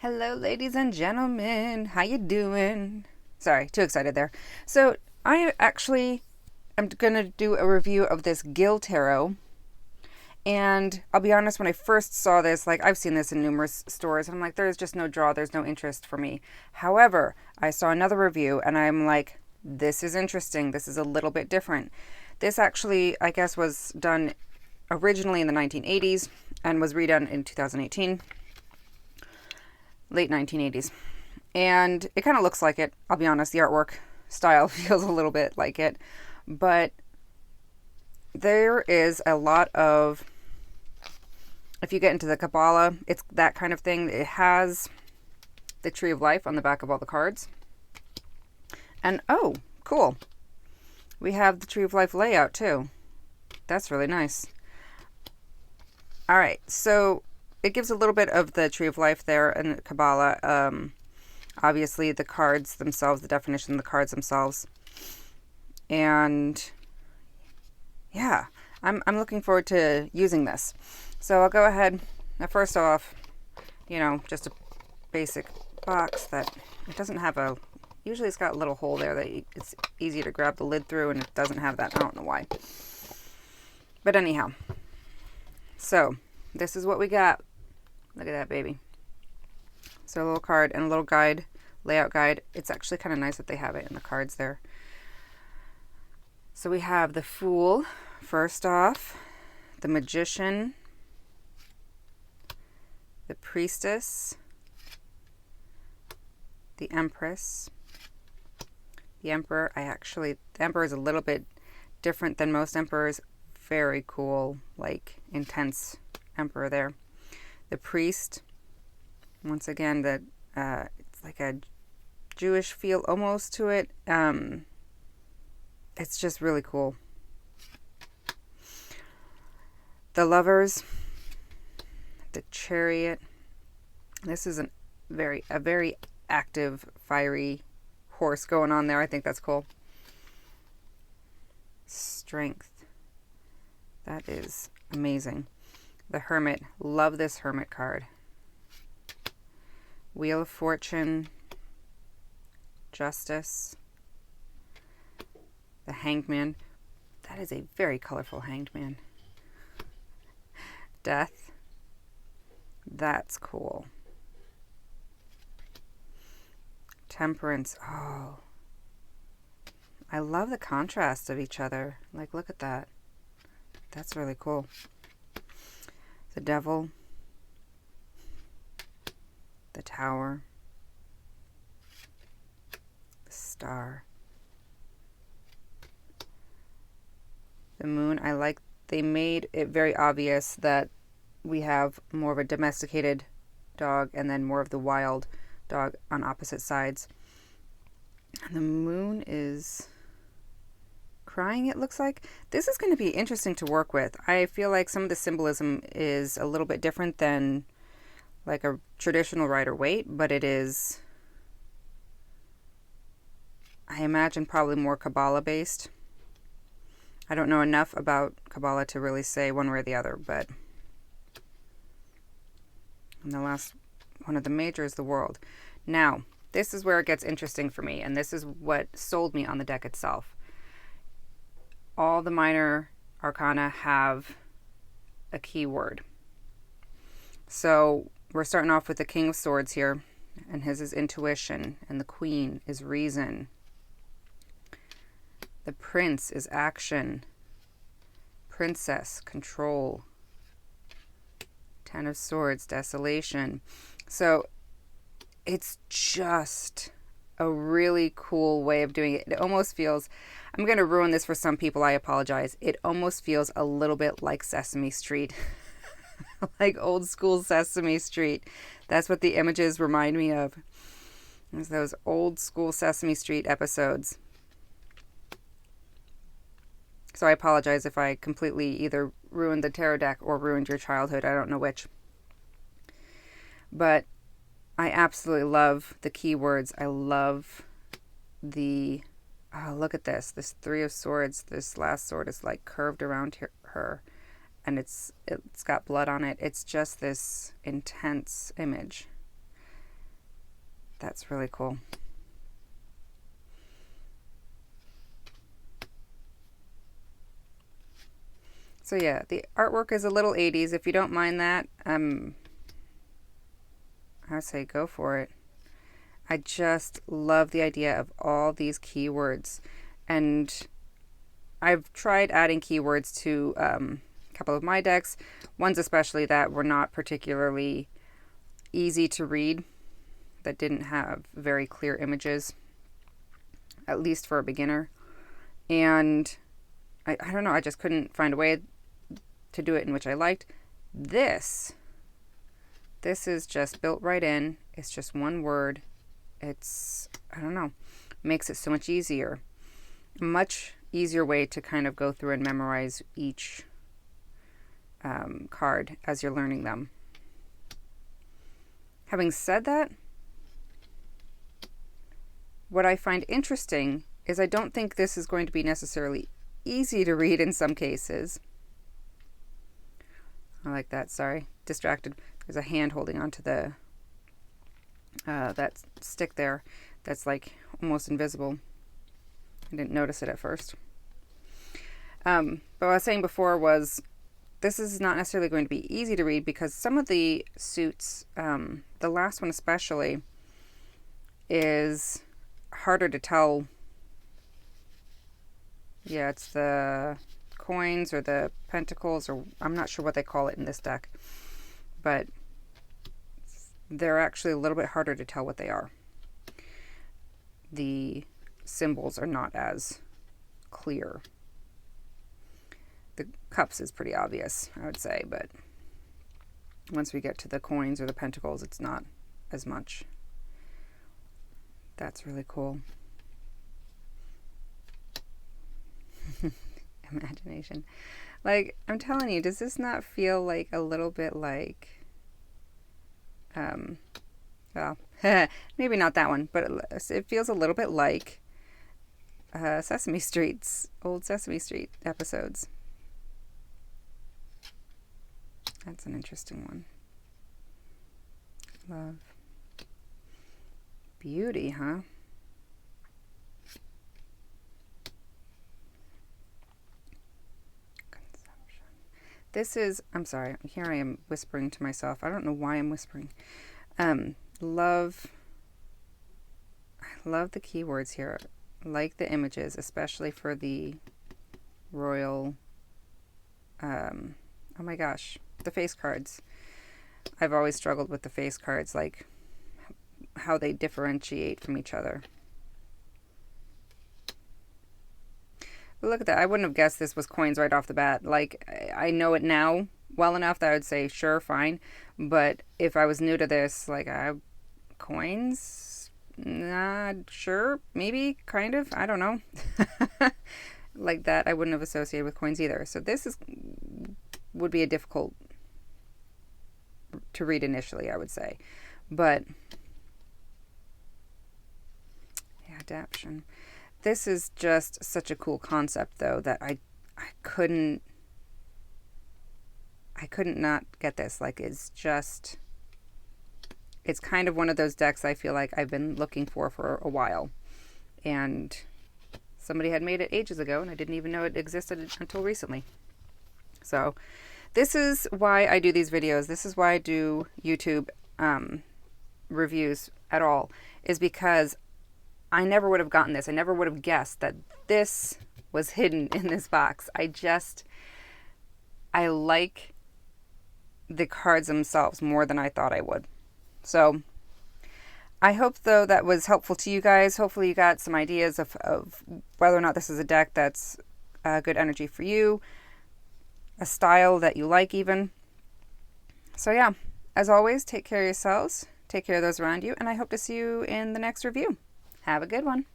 Hello, ladies and gentlemen. How you doing? Sorry, too excited there. So I actually am going to do a review of this Gill tarot. And I'll be honest, when I first saw this, like I've seen this in numerous stores, and I'm like, there's just no draw, there's no interest for me. However, I saw another review and I'm like, this is interesting. This is a little bit different. This actually, I guess, was done originally in the 1980s and was redone in 2018. Late 1980s. And it kind of looks like it. I'll be honest, the artwork style feels a little bit like it. But there is a lot of, if you get into the Kabbalah, it's that kind of thing. It has the Tree of Life on the back of all the cards. And oh, cool. We have the Tree of Life layout too. That's really nice. All right, so it gives a little bit of the Tree of Life there in Kabbalah. Obviously, the cards themselves, the definition of the cards themselves. And yeah, I'm looking forward to using this. So I'll go ahead. Now, first off, just a basic box that it doesn't have a, usually it's got a little hole there that it's easy to grab the lid through, and it doesn't have that. I don't know why. But anyhow, so this is what we got. Look at that baby. So a little card and a little guide, layout guide. It's actually kind of nice that they have it in the cards there. So we have the Fool, first off, the Magician, the Priestess, the Empress, the Emperor. The Emperor is a little bit different than most emperors. Very cool, like intense emperor there. The Priest, once again, it's like a Jewish feel almost to it. It's just really cool. The Lovers, the Chariot. This is a very active, fiery horse going on there. I think that's cool. Strength. That is amazing. The Hermit. Love this Hermit card. Wheel of Fortune. Justice. The Hanged Man. That is a very colorful Hanged Man. Death. That's cool. Temperance. Oh. I love the contrast of each other. Like, look at that. That's really cool. The Devil. The Tower. The Star. The Moon. They made it very obvious that we have more of a domesticated dog and then more of the wild dog on opposite sides. And the Moon is crying, it looks like. This is going to be interesting to work with. I feel like some of the symbolism is a little bit different than like a traditional Rider-Waite, but it is, I imagine, probably more Kabbalah based. I don't know enough about Kabbalah to really say one way or the other, but and the last one of the major is the World. Now, this is where it gets interesting for me, and this is what sold me on the deck itself. All the minor arcana have a keyword. So we're starting off with the King of Swords here, and his is intuition, and the Queen is reason. The Prince is action. Princess, control. Ten of Swords, desolation. So it's just a really cool way of doing it. It almost feels, I'm going to ruin this for some people, I apologize. It almost feels a little bit like Sesame Street. Like old school Sesame Street. That's what the images remind me of. It's those old school Sesame Street episodes. So I apologize if I completely either ruined the tarot deck or ruined your childhood. I don't know which. But I absolutely love the keywords. I love the, oh, look at this. This Three of Swords, this last sword is like curved around her. And it's got blood on it. It's just this intense image. That's really cool. So yeah, the artwork is a little 80s. If you don't mind that, I would say go for it. I just love the idea of all these keywords. And I've tried adding keywords to a couple of my decks, ones especially that were not particularly easy to read, that didn't have very clear images, at least for a beginner. And I don't know, I just couldn't find a way to do it in which I liked. This is just built right in. It's just one word. It's, I don't know, makes it so much easier. A much easier way to kind of go through and memorize each card as you're learning them. Having said that, what I find interesting is I don't think this is going to be necessarily easy to read in some cases. I like that, sorry, distracted. There's a hand holding onto the that stick there that's like almost invisible. I didn't notice it at first. But what I was saying before was this is not necessarily going to be easy to read because some of the suits, the last one especially, is harder to tell. Yeah, it's the coins or the pentacles, or I'm not sure what they call it in this deck, but they're actually a little bit harder to tell what they are. The symbols are not as clear. The cups is pretty obvious, I would say, but once we get to the coins or the pentacles, it's not as much. That's really cool. Imagination. Like, I'm telling you, does this not feel like a little bit like, well, maybe not that one, but it feels a little bit like Sesame Street's, old Sesame Street episodes. That's an interesting one. Love. Beauty, huh? Consumption. This is, I'm sorry, here I am whispering to myself. I don't know why I'm whispering. Love. I love the keywords here. Like the images, especially for the royal, oh my gosh, the face cards. I've always struggled with the face cards, like how they differentiate from each other. But look at that. I wouldn't have guessed this was coins right off the bat. Like, I know it now well enough that I would say, sure, fine. But if I was new to this, like, coins? Not sure. Maybe, kind of. I don't know. Like that, I wouldn't have associated with coins either. So this would be a difficult to read initially, I would say. But yeah, adaption. This is just such a cool concept, though, that I couldn't not get this. Like, it's kind of one of those decks I feel like I've been looking for a while, and somebody had made it ages ago, and I didn't even know it existed until recently. So this is why I do these videos. This is why I do YouTube reviews at all, is because I never would have gotten this. I never would have guessed that this was hidden in this box. I like the cards themselves more than I thought I would. So I hope, though, that was helpful to you guys. Hopefully you got some ideas of whether or not this is a deck that's good energy for you, a style that you like even. So yeah, as always, take care of yourselves, take care of those around you, and I hope to see you in the next review. Have a good one.